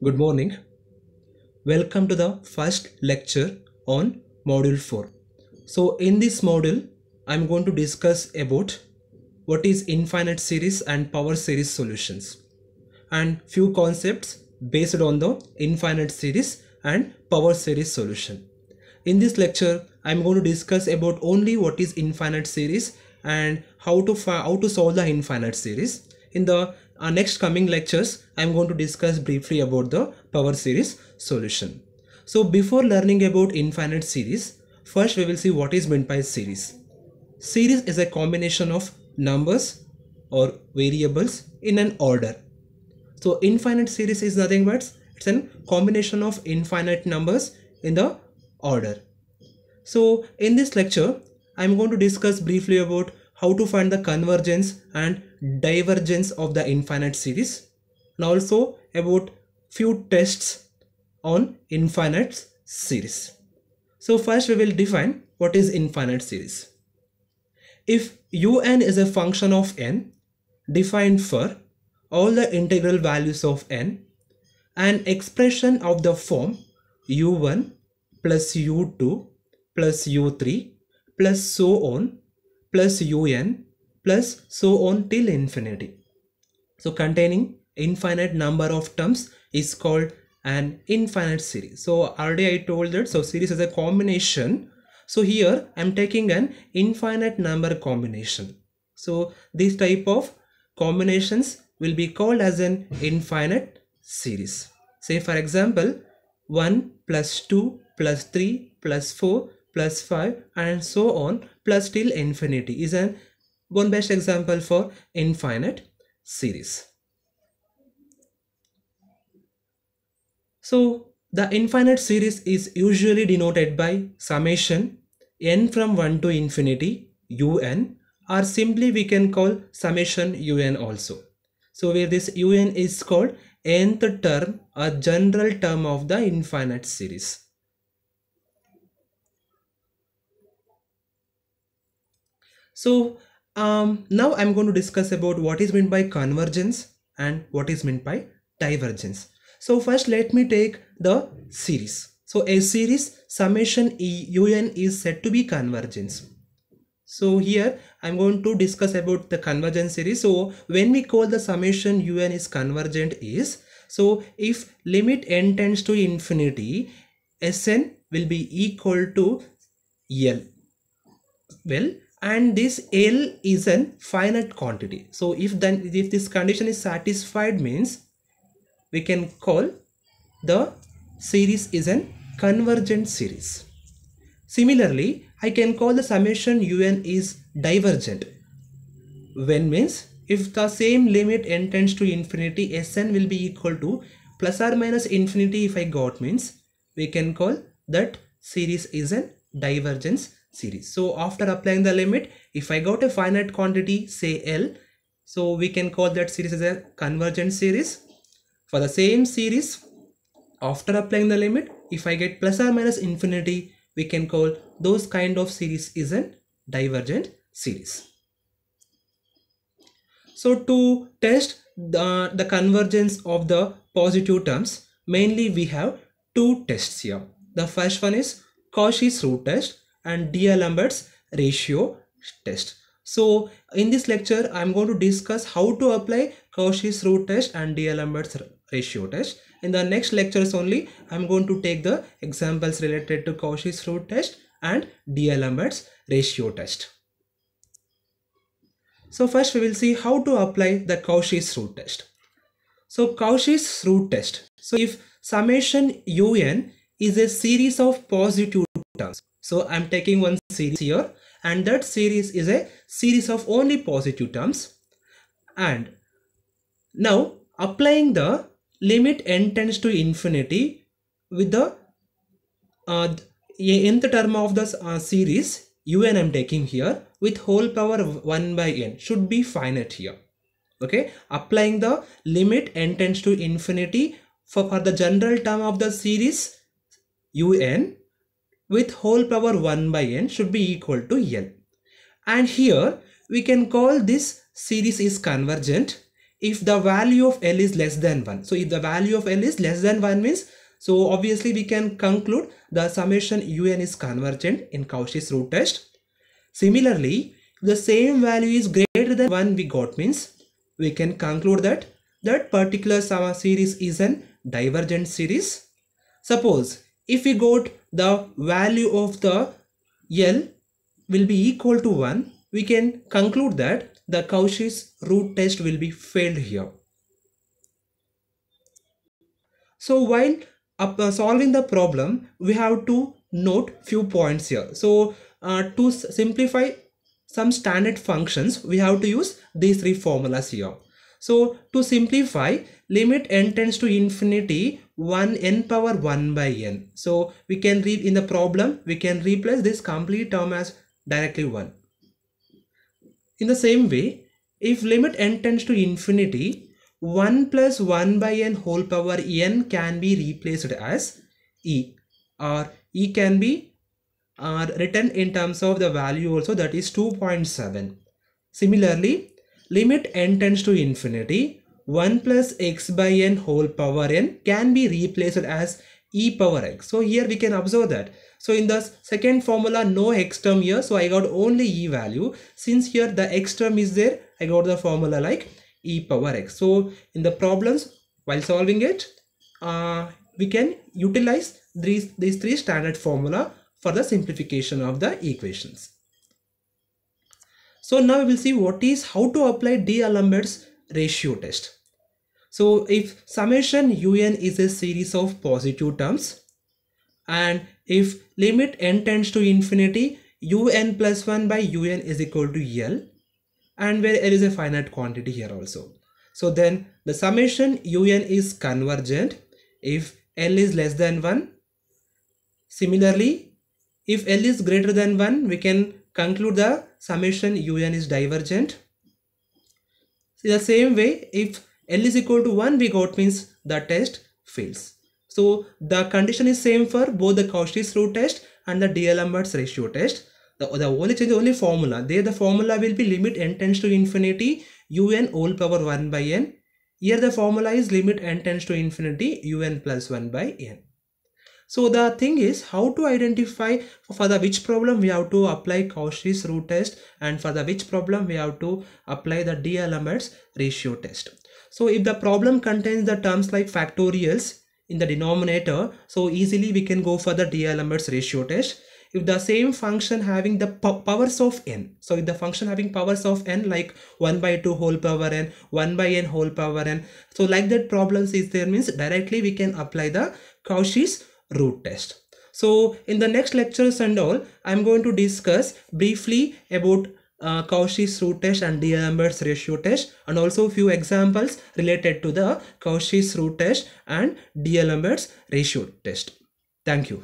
Good morning. Welcome to the first lecture on module 4. So in this module, I'm going to discuss about what is infinite series and power series solutions and few concepts based on the infinite series and power series solution. In this lecture, I'm going to discuss about only what is infinite series and how to solve the infinite series. In the next coming lectures, I'm going to discuss briefly about the power series solution. So before learning about infinite series, first we will see what is meant by series. Series is a combination of numbers or variables in an order. So infinite series is nothing but it's a combination of infinite numbers in the order. So in this lecture, I'm going to discuss briefly about how to find the convergence and divergence of the infinite series and also about few tests on infinite series. So first we will define what is infinite series. If un is a function of n defined for all the integral values of n, an expression of the form u1 plus u2 plus u3 plus so on plus un plus so on till infinity. So containing infinite number of terms is called an infinite series. So already I told that so series is a combination. So here I am taking an infinite number combination. So this type of combinations will be called as an infinite series. Say for example 1 plus 2 plus 3 plus 4 plus 5 and so on plus till infinity is an one best example for infinite series. So the infinite series is usually denoted by summation n from 1 to infinity un, or simply we can call summation un also. So where this un is called nth term or general term of the infinite series. So now I'm going to discuss about what is meant by convergence and what is meant by divergence. So first let me take the series. So a series summation un is said to be convergence. So here I'm going to discuss about the convergence series. So when we call the summation un is convergent is, so if limit n tends to infinity, Sn will be equal to L. Well, and this L is an finite quantity. So if this condition is satisfied means we can call the series is an convergent series. Similarly, I can call the summation un is divergent. When means if the same limit n tends to infinity, Sn will be equal to plus or minus infinity if I got means we can call that series is an divergence series. So after applying the limit, if I got a finite quantity say L, so we can call that series as a convergent series. For the same series, after applying the limit, if I get plus or minus infinity, we can call those kind of series is a divergent series. So to test the convergence of the positive terms, mainly we have two tests here. The first one is Cauchy's root test and D'Alembert's ratio test. So in this lecture, I am going to discuss how to apply Cauchy's root test and D'Alembert's ratio test. In the next lectures only, I am going to take the examples related to Cauchy's root test and D'Alembert's ratio test. So first we will see how to apply the Cauchy's root test. So Cauchy's root test. So if summation un is a series of positive terms. So I'm taking one series here and that series is a series of only positive terms. And now applying the limit n tends to infinity with the nth term of the series un I'm taking here with whole power 1 by n should be finite here. Okay, applying the limit n tends to infinity for the general term of the series un with whole power 1 by n should be equal to L. And here we can call this series is convergent if the value of L is less than 1. So if the value of L is less than 1 means, so obviously we can conclude the summation un is convergent in Cauchy's root test. Similarly, if the same value is greater than 1 we got means, we can conclude that that particular series is an divergent series. Suppose if we got the value of the L will be equal to 1, we can conclude that the Cauchy's root test will be failed here. So while solving the problem, we have to note few points here. So to simplify some standard functions, we have to use these three formulas here. So to simplify, limit n tends to infinity 1 n power 1 by n. So we can read in the problem, we can replace this complete term as directly 1. In the same way, if limit n tends to infinity, 1 plus 1 by n whole power n can be replaced as e, or e can be written in terms of the value also, that is 2.7. Similarly, limit n tends to infinity, 1 plus x by n whole power n can be replaced as e power x. So here we can observe that. So in the second formula, no x term here, so I got only e value. Since here the x term is there, I got the formula like e power x. So in the problems, while solving it, we can utilize these three standard formula for the simplification of the equations. So now we will see how to apply D'Alembert's ratio test. So if summation un is a series of positive terms, and if limit n tends to infinity, un plus 1 by un is equal to L, and where L is a finite quantity here also. So then the summation un is convergent if L is less than 1. Similarly, if L is greater than 1, we can conclude the summation un is divergent. In the same way, if L is equal to 1 we got means the test fails. So the condition is same for both the Cauchy's root test and the D'Alembert's ratio test. The only change, only formula. There the formula will be limit n tends to infinity un whole power 1 by n. Here the formula is limit n tends to infinity un plus 1 by n. So the thing is how to identify for the which problem we have to apply Cauchy's root test, and for the which problem we have to apply the D'Alembert's ratio test. So if the problem contains the terms like factorials in the denominator, so easily we can go for the D'Alembert's ratio test. If the same function having the powers of n, so if the function having powers of n like 1 by 2 whole power n, 1 by n whole power n, so like that problems is there means directly we can apply the Cauchy's root test. So in the next lectures and all, I'm going to discuss briefly about Cauchy's root test and D'Alembert's ratio test, and also few examples related to the Cauchy's root test and D'Alembert's ratio test. Thank you.